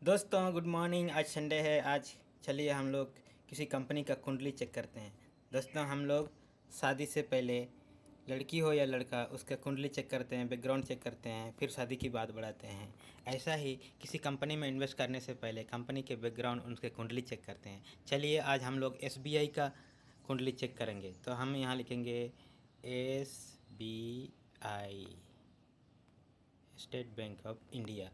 दोस्तों good morning. आज Sunday है। आज चलिए हम लोग किसी कंपनी का कुंडली चेक करते हैं। दोस्तों हम लोग शादी से पहले लड़की हो या लड़का उसका कुंडली चेक करते हैं, बैकग्राउंड चेक करते हैं, फिर शादी की बात बढ़ाते हैं। ऐसा ही किसी कंपनी में इन्वेस्ट करने से पहले कंपनी के बैकग्राउंड उनके कुंडली चेक करते हैं। चलिए आज हम लोग SBI का कुंडली चेक करेंगे। तो हम यहाँ लिखेंगे SBI, state bank of India.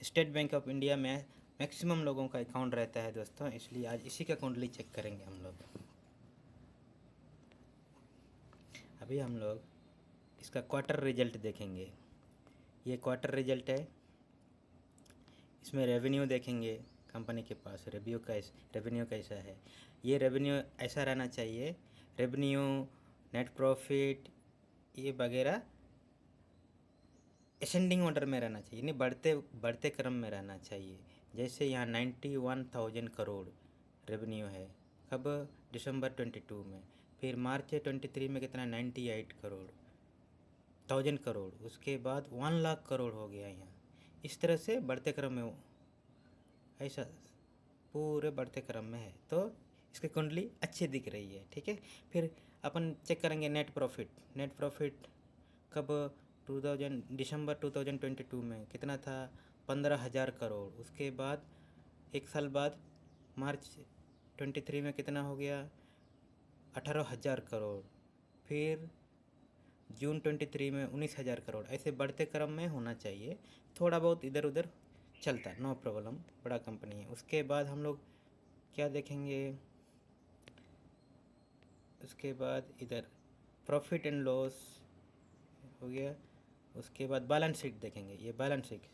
State bank of India में मैक्सिमम लोगों का अकाउंट रहता है दोस्तों, इसलिए आज इसी का कुंडली चेक करेंगे हम लोग। अभी हम लोग इसका क्वार्टर रिजल्ट देखेंगे। ये क्वार्टर रिजल्ट है। इसमें रेवेन्यू देखेंगे, कंपनी के पास रेवेन्यू कैसा है। ये रेवेन्यू ऐसा रहना चाहिए, रेवेन्यू, नेट प्रॉफिट, ये वगैरह असेंडिंग ऑर्डर में रहना चाहिए, यानी बढ़ते बढ़ते क्रम में रहना चाहिए। जैसे यहाँ 91,000 करोड़ रेवेन्यू है, कब? दिसंबर 22 में। फिर मार्च 23 में कितना? 98,000 करोड़। उसके बाद 1 लाख करोड़ हो गया यहाँ। इस तरह से बढ़ते क्रम में ऐसा पूरे बढ़ते क्रम में है, तो इसकी कुंडली अच्छी दिख रही है। ठीक है। फिर अपन चेक करेंगे नेट प्रॉफिट। नेट प्रॉफिट कब? 2000 दिसंबर 2022 में कितना था? 15,000 करोड़। उसके बाद एक साल बाद मार्च 23 में कितना हो गया? 18,000 करोड़। फिर जून 23 में 19,000 करोड़। ऐसे बढ़ते क्रम में होना चाहिए, थोड़ा बहुत इधर उधर चलता, नो प्रॉब्लम, बड़ा कंपनी है। उसके बाद हम लोग क्या देखेंगे? उसके बाद इधर प्रॉफिट एंड लॉस हो गया। उसके बाद बैलेंस शीट देखेंगे। ये बैलेंस शीट,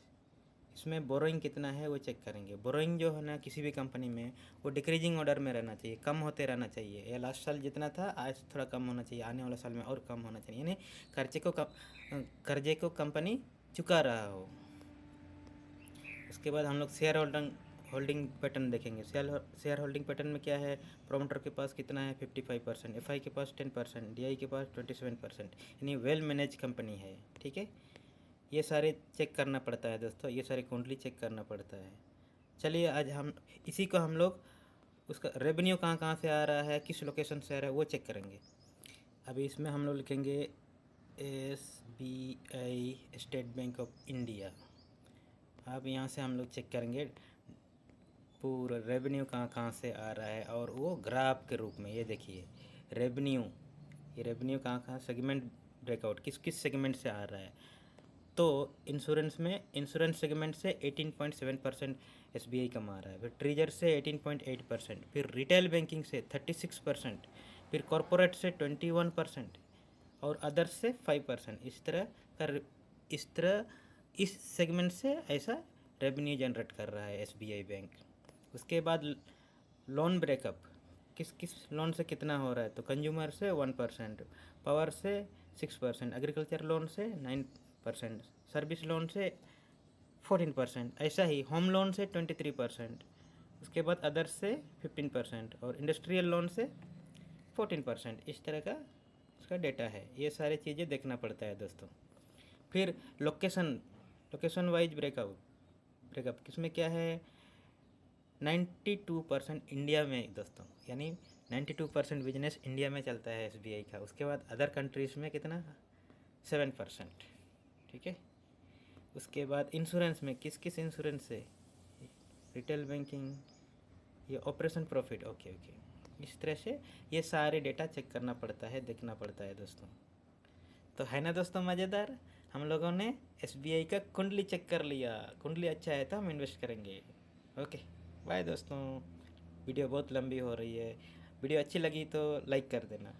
इसमें बोरोइंग कितना है वो चेक करेंगे। बोरोइंग जो है ना किसी भी कंपनी में, वो डिक्रीजिंग ऑर्डर में रहना चाहिए, कम होते रहना चाहिए। ये लास्ट साल जितना था आज थोड़ा कम होना चाहिए, आने वाले साल में और कम होना चाहिए, यानी कर्जे को कंपनी चुका रहा हो। उसके बाद हम लोग होल्डिंग पैटर्न देखेंगे। शेयर होल्डिंग पैटर्न में क्या है? प्रोमोटर के पास कितना है? 55%, FI के पास 10%, DI के पास 27%, यानी वेल मैनेज कंपनी है। ठीक है। ये सारे चेक करना पड़ता है दोस्तों, ये सारे कुंडली चेक करना पड़ता है। चलिए आज हम इसी को हम लोग उसका रेवेन्यू कहाँ कहाँ से आ रहा है, किस लोकेशन से आ रहा है, वो चेक करेंगे। अभी इसमें हम लोग लिखेंगे SBI, state bank of India. अब यहाँ से हम लोग चेक करेंगे पूरा रेवेन्यू कहाँ कहाँ से आ रहा है, और वो ग्राफ के रूप में। ये देखिए रेवेन्यू, ये रेवेन्यू कहाँ कहाँ, सेगमेंट ब्रेकआउट, किस किस सेगमेंट से आ रहा है। तो इंश्योरेंस सेगमेंट से 18.7% SBI कमा रहा है। फिर ट्रेजर से 18.8%, फिर रिटेल बैंकिंग से 36%, फिर कॉरपोरेट से 21%, और अदर्स से 5%। इस तरह इस सेगमेंट से ऐसा रेवेन्यू जनरेट कर रहा है SBI बैंक। उसके बाद लोन ब्रेकअप, किस किस लोन से कितना हो रहा है। तो कंज्यूमर से 1%, पावर से 6%, एग्रीकल्चर लोन से 9%, सर्विस लोन से 14%, ऐसा ही होम लोन से 23%, उसके बाद अदर्स से 15%, और इंडस्ट्रियल लोन से 14%। इस तरह का उसका डेटा है। ये सारी चीज़ें देखना पड़ता है दोस्तों। फिर लोकेशन वाइज ब्रेकअप किसमें क्या है? 92% इंडिया में दोस्तों, यानी 92% बिजनेस इंडिया में चलता है SBI का। उसके बाद अदर कंट्रीज़ में कितना? 7%। ठीक है। उसके बाद इंश्योरेंस में किस किस इंश्योरेंस से? रिटेल बैंकिंग, ये ऑपरेशन प्रॉफिट। ओके। इस तरह से ये सारे डेटा चेक करना पड़ता है, देखना पड़ता है दोस्तों। तो है ना दोस्तों मज़ेदार, हम लोगों ने SBI का कुंडली चेक कर लिया। कुंडली अच्छा है तो हम इन्वेस्ट करेंगे। ओके बाय दोस्तों। वीडियो बहुत लंबी हो रही है, वीडियो अच्छी लगी तो लाइक कर देना।